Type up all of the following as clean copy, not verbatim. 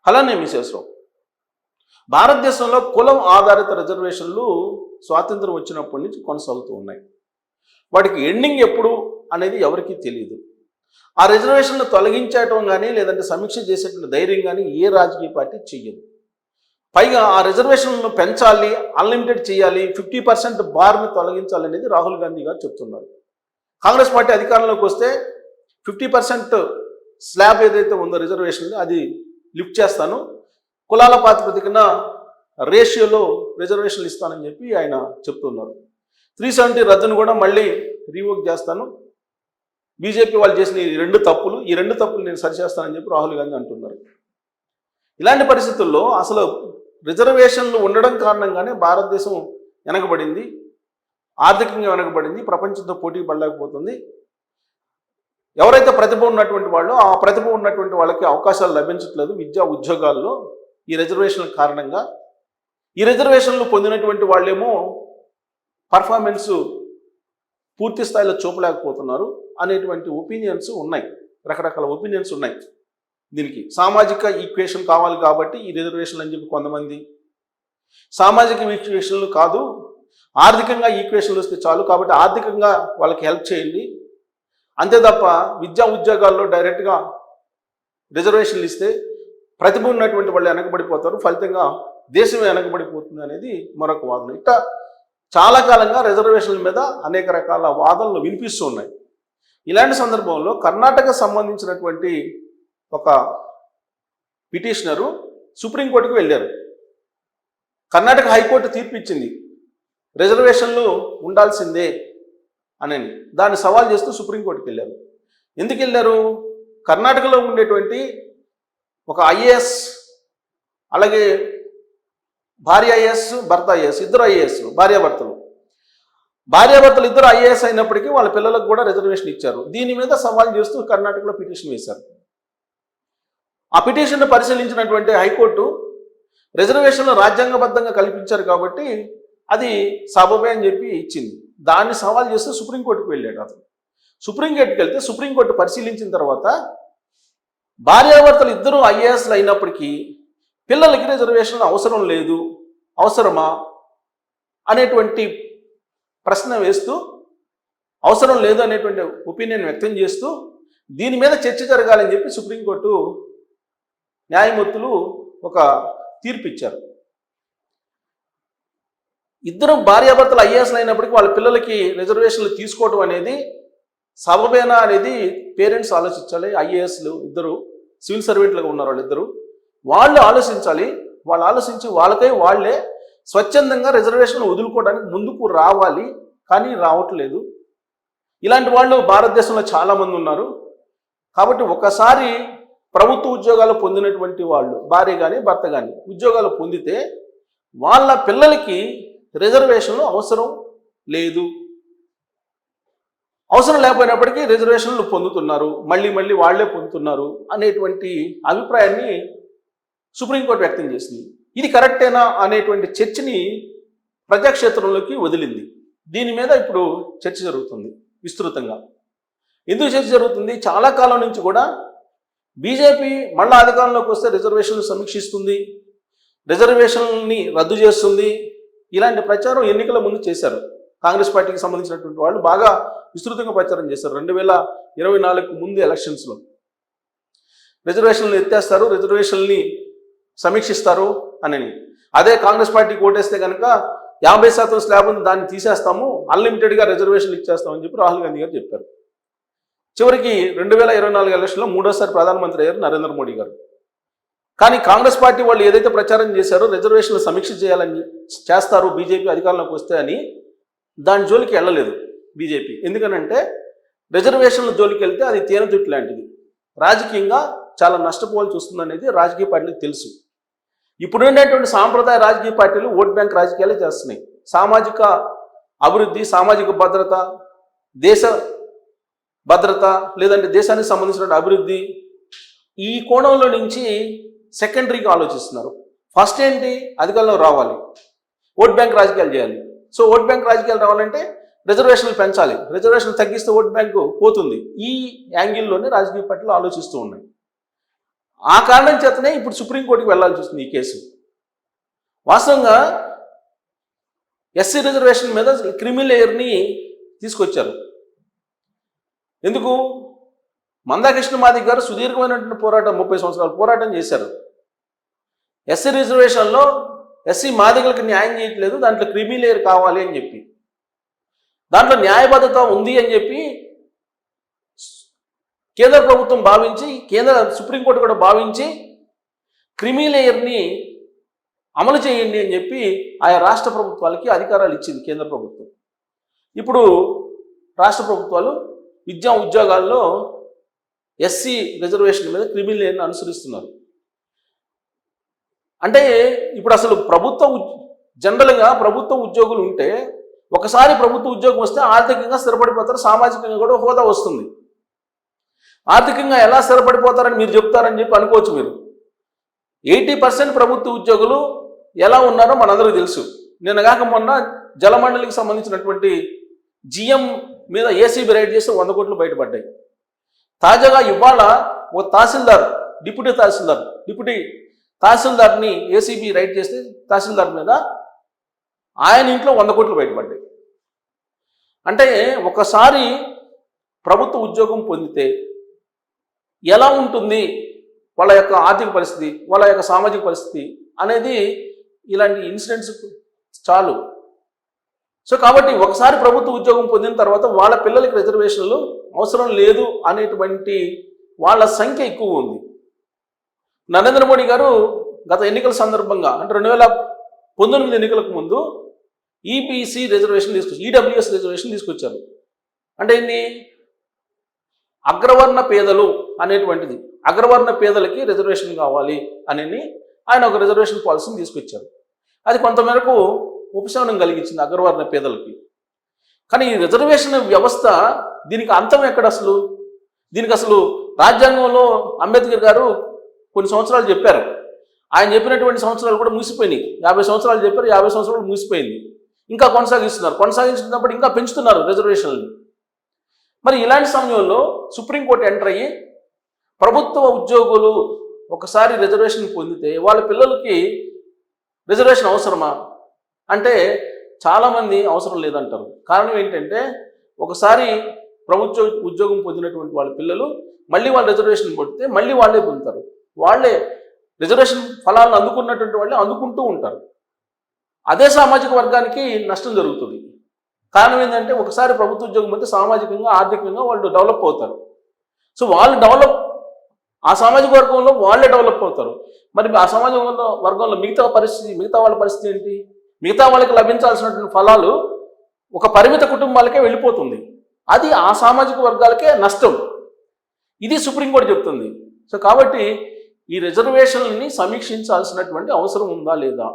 అలానే మిసేశ్వరం భారతదేశంలో కులం ఆధారిత రిజర్వేషన్లు స్వాతంత్రం వచ్చినప్పటి నుంచి కొనసాగుతూ ఉన్నాయి. వాటికి ఎండింగ్ ఎప్పుడు అనేది ఎవరికీ తెలియదు. ఆ రిజర్వేషన్లు తొలగించడం కానీ లేదంటే సమీక్ష చేసేటువంటి ధైర్యం కానీ ఏ రాజకీయ పార్టీ చెయ్యదు. పైగా ఆ రిజర్వేషన్లను పెంచాలి, అన్లిమిటెడ్ చేయాలి, 50% బార్ని తొలగించాలనేది రాహుల్ గాంధీ గారు చెప్తున్నారు. కాంగ్రెస్ పార్టీ అధికారంలోకి వస్తే 50% స్లాబ్ ఏదైతే ఉందో రిజర్వేషన్ అది లిఫ్ట్ చేస్తాను, కులాల ప్రాతిపదికన రేషియోలో రిజర్వేషన్లు ఇస్తానని చెప్పి ఆయన చెప్తున్నారు. 370 రద్దును కూడా మళ్ళీ రీవోక్ చేస్తాను, బీజేపీ వాళ్ళు చేసిన ఈ రెండు తప్పులు నేను సరిచేస్తానని చెప్పి రాహుల్ గాంధీ అంటున్నారు. ఇలాంటి పరిస్థితుల్లో అసలు రిజర్వేషన్లు ఉండడం కారణంగానే భారతదేశం వెనకబడింది, ఆర్థికంగా వెనకబడింది, ప్రపంచంతో పోటీ పడలేకపోతుంది. ఎవరైతే ప్రతిభ ఉన్నటువంటి వాళ్ళు ఆ ప్రతిభ ఉన్నటువంటి వాళ్ళకి అవకాశాలు లభించట్లేదు విద్యా ఉద్యోగాల్లో ఈ రిజర్వేషన్ల కారణంగా. ఈ రిజర్వేషన్లు పొందినటువంటి వాళ్ళేమో పర్ఫార్మెన్స్ పూర్తి స్థాయిలో చూపలేకపోతున్నారు అనేటువంటి ఒపీనియన్స్ ఉన్నాయి, రకరకాల ఒపీనియన్స్ ఉన్నాయి. దీనికి సామాజిక ఈక్వేషన్ కావాలి కాబట్టి ఈ రిజర్వేషన్లు అని చెప్పి కొంతమంది, సామాజిక ఈక్వేషన్లు కాదు ఆర్థికంగా ఈక్వేషన్లు వస్తే చాలు కాబట్టి ఆర్థికంగా వాళ్ళకి హెల్ప్ చేయండి, అంతే తప్ప విద్యా ఉద్యోగాల్లో డైరెక్ట్గా రిజర్వేషన్లు ఇస్తే ప్రతిభ ఉన్నటువంటి వాళ్ళు వెనకబడిపోతారు, ఫలితంగా దేశమే వెనకబడిపోతుంది అనేది మరొక వాదన. ఇట్లా చాలా కాలంగా రిజర్వేషన్ల మీద అనేక రకాల వాదనలు వినిపిస్తూ ఉన్నాయి. ఇలాంటి సందర్భంలో కర్ణాటక సంబంధించినటువంటి ఒక పిటిషనరు సుప్రీంకోర్టుకు వెళ్ళారు. కర్ణాటక హైకోర్టు తీర్పు ఇచ్చింది రిజర్వేషన్లు ఉండాల్సిందే అని. దాన్ని సవాల్ చేస్తూ సుప్రీంకోర్టుకు వెళ్ళారు. ఎందుకు వెళ్ళారు? కర్ణాటకలో ఉండేటువంటి ఒక ఐఏఎస్, అలాగే భార్య ఐఏఎస్, భర్త ఐఏఎస్, ఇద్దరు ఐఏఎస్, భార్యాభర్తలు ఇద్దరు ఐఏఎస్ అయినప్పటికీ వాళ్ళ పిల్లలకు కూడా రిజర్వేషన్ ఇచ్చారు. దీని మీద సవాల్ చేస్తూ కర్ణాటకలో పిటిషన్ వేశారు. ఆ పిటిషన్ను పరిశీలించినటువంటి హైకోర్టు రిజర్వేషన్లు రాజ్యాంగబద్ధంగా కల్పించారు కాబట్టి అది సబబే అని చెప్పి ఇచ్చింది. దాన్ని సవాల్ చేస్తూ సుప్రీంకోర్టుకు వెళ్ళాడు అతను. సుప్రీంకోర్టుకి వెళ్తే సుప్రీంకోర్టు పరిశీలించిన తర్వాత భార్యాభర్తలు ఇద్దరు ఐఏఎస్లు అయినప్పటికీ పిల్లలకి రిజర్వేషన్లు అవసరం లేదు, అవసరమా అనేటువంటి ప్రశ్న వేస్తూ, అవసరం లేదు అనేటువంటి ఒపీనియన్ వ్యక్తం చేస్తూ దీని మీద చర్చ జరగాలని చెప్పి సుప్రీంకోర్టు న్యాయమూర్తులు ఒక తీర్పు ఇచ్చారు. ఇద్దరు భార్యాభర్తలు ఐఏఎస్లు అయినప్పటికీ వాళ్ళ పిల్లలకి రిజర్వేషన్లు తీసుకోవడం అనేది సబబేనా అనేది పేరెంట్స్ ఆలోచించాలి. ఐఏఎస్లు ఇద్దరు సివిల్ సర్వెంట్లుగా ఉన్నారు వాళ్ళిద్దరు, వాళ్ళు ఆలోచించాలి. వాళ్ళు ఆలోచించి వాళ్ళకై వాళ్ళే స్వచ్ఛందంగా రిజర్వేషన్లు వదులుకోవడానికి ముందుకు రావాలి, కానీ రావట్లేదు. ఇలాంటి వాళ్ళు భారతదేశంలో చాలామంది ఉన్నారు. కాబట్టి ఒకసారి ప్రభుత్వ ఉద్యోగాలు పొందినటువంటి వాళ్ళు, భార్య కానీ భర్త కానీ ఉద్యోగాలు పొందితే వాళ్ళ పిల్లలకి రిజర్వేషన్లు అవసరం లేదు, అవసరం లేకపోయినప్పటికీ రిజర్వేషన్లు పొందుతున్నారు, మళ్ళీ వాళ్ళే పొందుతున్నారు అనేటువంటి అభిప్రాయాన్ని సుప్రీంకోర్టు వ్యక్తం చేసింది. ఇది కరెక్టేనా అనేటువంటి చర్చని ప్రజాక్షేత్రంలోకి వదిలింది. దీని మీద ఇప్పుడు చర్చ జరుగుతుంది విస్తృతంగా. ఎందుకు చర్చ జరుగుతుంది? చాలా కాలం నుంచి కూడా బీజేపీ మళ్ళా అధికారంలోకి వస్తే రిజర్వేషన్లు సమీక్షిస్తుంది, రిజర్వేషన్ని రద్దు చేస్తుంది, ఇలాంటి ప్రచారం ఎన్నికల ముందు చేశారు. కాంగ్రెస్ పార్టీకి సంబంధించినటువంటి వాళ్ళు బాగా విస్తృతంగా ప్రచారం చేశారు. 2024 ముందు ఎలక్షన్స్లో రిజర్వేషన్లు ఎత్తేస్తారు, రిజర్వేషన్ని సమీక్షిస్తారు అని. అదే కాంగ్రెస్ పార్టీకి ఓటేస్తే కనుక 50% స్లాబ్ ఉంది, దాన్ని తీసేస్తాము, అన్లిమిటెడ్గా రిజర్వేషన్లు ఇచ్చేస్తామని చెప్పి రాహుల్ గాంధీ గారు చెప్పారు. చివరికి 2024 ఎలక్షన్లో మూడోసారి ప్రధానమంత్రి అయ్యారు నరేంద్ర మోడీ గారు. కానీ కాంగ్రెస్ పార్టీ వాళ్ళు ఏదైతే ప్రచారం చేశారో రిజర్వేషన్లు సమీక్ష చేయాలని చేస్తారు బీజేపీ అధికారంలోకి వస్తే అని, దాని జోలికి వెళ్ళలేదు బీజేపీ. ఎందుకనంటే రిజర్వేషన్ల జోలికి వెళ్తే అది తేనెతుట్టు లాంటిది, రాజకీయంగా చాలా నష్టపోవాల్సి వస్తుంది అనేది రాజకీయ పార్టీలకు తెలుసు. ఇప్పుడున్నటువంటి సాంప్రదాయ రాజకీయ పార్టీలు ఓట్ బ్యాంక్ రాజకీయాలే చేస్తున్నాయి. సామాజిక అభివృద్ధి, సామాజిక భద్రత, దేశ భద్రత, లేదంటే దేశానికి సంబంధించిన అభివృద్ధి, ఈ కోణంలో నుంచి సెకండరీగా ఆలోచిస్తున్నారు. ఫస్ట్ ఏంటి? అధికారంలో రావాలి, ఓట్ బ్యాంక్ రాజకీయాలు చేయాలి. సో ఓట్ బ్యాంక్ రాజకీయాలు రావాలంటే రిజర్వేషన్లు పెంచాలి, రిజర్వేషన్లు తగ్గిస్తే ఓట్ బ్యాంకు పోతుంది. ఈ యాంగిల్లోనే రాజకీయ పార్టీలు ఆలోచిస్తూ ఉన్నాయి. ఆ కారణం చేతనే ఇప్పుడు సుప్రీంకోర్టుకి వెళ్ళాల్సి వస్తుంది ఈ కేసు. వాస్తవంగా ఎస్సీ రిజర్వేషన్ మీద క్రిమి లేయర్ని తీసుకొచ్చారు. ఎందుకు? మందాకృష్ణ మాదిగ గారు సుదీర్ఘమైనటువంటి పోరాటం 30 సంవత్సరాలు పోరాటం చేశారు. ఎస్సీ రిజర్వేషన్లో ఎస్సీ మాదిగలకు న్యాయం చేయట్లేదు, దాంట్లో క్రిమి లేయర్ కావాలి అని చెప్పి, దాంట్లో న్యాయబద్ధత ఉంది అని చెప్పి కేంద్ర ప్రభుత్వం భావించి, సుప్రీంకోర్టు కూడా భావించి క్రిమి లేయర్ని అమలు చేయండి అని చెప్పి ఆయా రాష్ట్ర ప్రభుత్వాలకి అధికారాలు ఇచ్చింది కేంద్ర ప్రభుత్వం. ఇప్పుడు రాష్ట్ర ప్రభుత్వాలు విద్యా ఉద్యోగాల్లో ఎస్సీ రిజర్వేషన్ మీద క్రిమి లేయర్ని అనుసరిస్తున్నారు. అంటే ఇప్పుడు అసలు జనరల్గా ప్రభుత్వ ఉద్యోగులు ఉంటే ఒకసారి ప్రభుత్వ ఉద్యోగం వస్తే ఆర్థికంగా స్థిరపడిపోతారు, సామాజికంగా కూడా హోదా వస్తుంది. ఆర్థికంగా ఎలా స్థిరపడిపోతారని మీరు చెప్తారని చెప్పి అనుకోవచ్చు. మీరు 80% ప్రభుత్వ ఉద్యోగులు ఎలా ఉన్నారో మనందరికీ తెలుసు. నిన్నగాక మొన్న జలమండలికి సంబంధించినటువంటి జిఎం మీద ఏసీబీ రైడ్ చేస్తే 100 కోట్లు బయటపడ్డాయి. తాజాగా ఇవాళ ఓ డిప్యూటీ తహసీల్దార్ని ఏసీబీ రైడ్ చేస్తే తహసీల్దార్ మీద ఆయన ఇంట్లో 100 కోట్లు బయటపడ్డాయి. అంటే ఒకసారి ప్రభుత్వ ఉద్యోగం పొందితే ఎలా ఉంటుంది వాళ్ళ యొక్క ఆర్థిక పరిస్థితి, వాళ్ళ యొక్క సామాజిక పరిస్థితి అనేది ఇలాంటి ఇన్సిడెంట్స్ చాలు. సో కాబట్టి ఒకసారి ప్రభుత్వ ఉద్యోగం పొందిన తర్వాత వాళ్ళ పిల్లలకి రిజర్వేషన్లు అవసరం లేదు అనేటువంటి వాళ్ళ సంఖ్య ఎక్కువ ఉంది. నరేంద్ర మోడీ గారు గత ఎన్నికల సందర్భంగా అంటే 2019 ఎన్నికలకు ముందు ఈబీసీ రిజర్వేషన్ ఈడబ్ల్యూఎస్ రిజర్వేషన్ తీసుకొచ్చారు. అంటే ఏంటి? అగ్రవర్ణ పేదలు అనేటువంటిది, అగ్రవర్ణ పేదలకి రిజర్వేషన్ కావాలి అని ఆయన ఒక రిజర్వేషన్ పాలసీని తీసుకొచ్చారు. అది కొంతమేరకు ఉపశమనం కలిగించింది అగ్రవర్ణ పేదలకి. కానీ ఈ రిజర్వేషన్ వ్యవస్థ దీనికి అంతం ఎక్కడ అసలు? దీనికి అసలు రాజ్యాంగంలో అంబేద్కర్ గారు కొన్ని సంవత్సరాలు చెప్పారు. ఆయన చెప్పినటువంటి సంవత్సరాలు కూడా ముగిసిపోయినాయి. 50 సంవత్సరాలు చెప్పారు, 50 సంవత్సరాలు ముగిసిపోయింది. ఇంకా కొనసాగించినప్పుడు ఇంకా పెంచుతున్నారు రిజర్వేషన్లు. మరి ఇలాంటి సమయంలో సుప్రీంకోర్టు ఎంటర్ అయ్యి ప్రభుత్వ ఉద్యోగులు ఒకసారి రిజర్వేషన్ పొందితే వాళ్ళ పిల్లలకి రిజర్వేషన్ అవసరమా అంటే చాలామంది అవసరం లేదంటారు. కారణం ఏంటంటే ఒకసారి ప్రభుత్వ ఉద్యోగం పొందినటువంటి వాళ్ళ పిల్లలు మళ్ళీ వాళ్ళ రిజర్వేషన్ పొందితే మళ్ళీ వాళ్ళే పొందుతారు. వాళ్ళే రిజర్వేషన్ ఫలాలను అందుకున్నటువంటి వాళ్ళే అందుకుంటూ ఉంటారు. అదే సామాజిక వర్గానికి నష్టం జరుగుతుంది. కారణం ఏంటంటే ఒకసారి ప్రభుత్వ ఉద్యోగం పొందితే సామాజికంగా ఆర్థికంగా వాళ్ళు డెవలప్ అవుతారు. సో ఆ సామాజిక వర్గంలో వాళ్ళే డెవలప్ అవుతారు. మరి ఆ సామాజిక వర్గంలో మిగతా వాళ్ళ పరిస్థితి ఏంటి? మిగతా వాళ్ళకి లభించాల్సినటువంటి ఫలాలు ఒక పరిమిత కుటుంబాలకే వెళ్ళిపోతుంది. అది ఆ సామాజిక వర్గాలకే నష్టం. ఇది సుప్రీంకోర్టు చెప్తుంది. సో కాబట్టి ఈ రిజర్వేషన్లని సమీక్షించాల్సినటువంటి అవసరం ఉందా లేదా?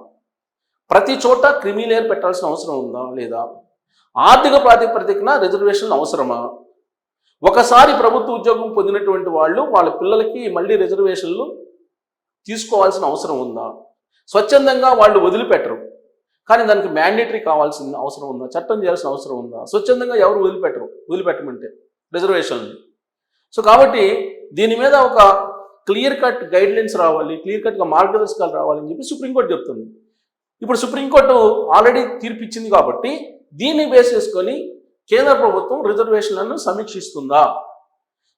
ప్రతి చోట క్రిమి లేయర్ పెట్టాల్సిన అవసరం ఉందా లేదా? ఆర్థిక ప్రాతిపదికన రిజర్వేషన్లు అవసరమా? ఒకసారి ప్రభుత్వ ఉద్యోగం పొందినటువంటి వాళ్ళు వాళ్ళ పిల్లలకి మళ్ళీ రిజర్వేషన్లు తీసుకోవాల్సిన అవసరం ఉందా? స్వచ్ఛందంగా వాళ్ళు వదిలిపెట్టరు, కానీ దానికి మ్యాండేటరీ కావాల్సిన అవసరం ఉందా? చట్టం చేయాల్సిన అవసరం ఉందా? స్వచ్ఛందంగా ఎవరు వదిలిపెట్టమంటే రిజర్వేషన్లు. సో కాబట్టి దీని మీద ఒక క్లియర్ కట్ గైడ్లైన్స్ రావాలి, క్లియర్ కట్గా మార్గదర్శకాలు రావాలని చెప్పి సుప్రీంకోర్టు చెప్తుంది. ఇప్పుడు సుప్రీంకోర్టు ఆల్రెడీ తీర్పు ఇచ్చింది కాబట్టి దీన్ని బేస్ చేసుకొని కేంద్ర ప్రభుత్వం రిజర్వేషన్లను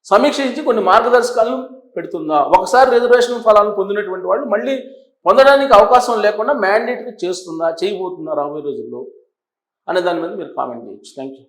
సమీక్షించి కొన్ని మార్గదర్శకాలను పెడుతుందా? ఒకసారి రిజర్వేషన్ ఫలాలను పొందినటువంటి వాళ్ళు మళ్ళీ పొందడానికి అవకాశం లేకుండా మ్యాండేటరీ చేయబోతుందా రాబోయే రోజుల్లో అనే దాని మీద మీరు కామెంట్ చేయొచ్చు. Thank you.